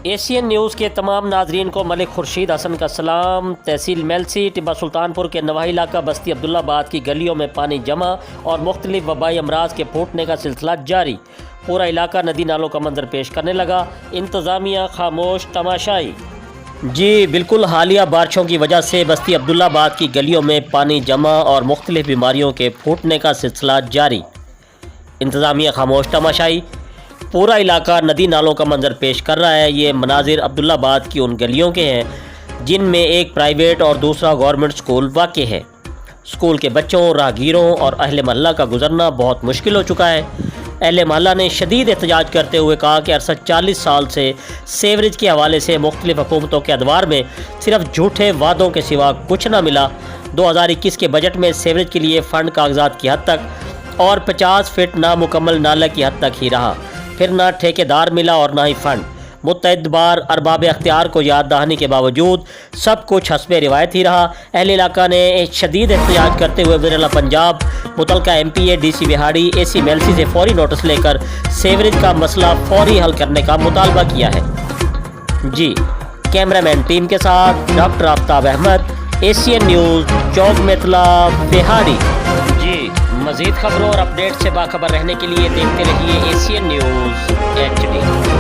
Asian news के तमाम नाजरीन को मलिक खुर्शीद हसन का सलाम। तहसील मेलसी टिब्बा सुल्तानपुर के नवाही इलाका बस्ती अब्दुल्लाबाद की गलियों में पानी जमा और मुख्तलिफ वबाई अमराज के फूटने का सिलसिला जारी। पूरा इलाका नदी नालों का मंजर पेश करने लगा। इंतज़ामिया खामोश तमाशाई। जी बिल्कुल, हालिया बारिशों की वजह से बस्ती अब्दुल्लाबाद की गलियों में पानी जमा और मुख्तलिफ बीमारियों के फूटने का सिलसिला जारी। इंतज़ामिया खामोश तमाशाई। पूरा इलाका नदी नालों का मंजर पेश कर रहा है। ये मनाजिर अब्दुल्लाबाद की उन गलियों के हैं जिनमें एक प्राइवेट और दूसरा गवर्नमेंट स्कूल वाक़ है। स्कूल के बच्चों, राहगीरों और अहले महल्ला का गुजरना बहुत मुश्किल हो चुका है। अहले महल्ला ने शदीद एहतजाज करते हुए कहा कि अरसा 40 साल से सेवरेज के हवाले से मुख्तलिफ हुकूमतों के अदवार में सिर्फ झूठे वादों के सिवा कुछ ना मिला। 2021 के बजट में सेवरेज के लिए फ़ंड कागजात की हद तक और 50 फिट नामुकम्मल नाला की हद तक ही रहा। फिर ना ठेकेदार मिला और ना ही फ़ंड। मुतअद्दिद बार अरबाब अख्तियार को याद दहानी के बावजूद सब कुछ हस्बे रिवायत ही रहा। अहले इलाका ने शदीद एहतजाज करते हुए वज़ीर पंजाब, मुतलका MPA DC बिहाड़ी, AC मेलसी से फौरी नोटिस लेकर सेवरेज का मसला फौरी हल करने का मुतालबा किया है। जी कैमरामैन टीम के साथ doctor Aftab Ahmad, Asian News, Chowk Metla, Bihadi. जी मज़ीद खबरों और अपडेट से बाखबर रहने के लिए देखते रहिए एशियन न्यूज़ HD।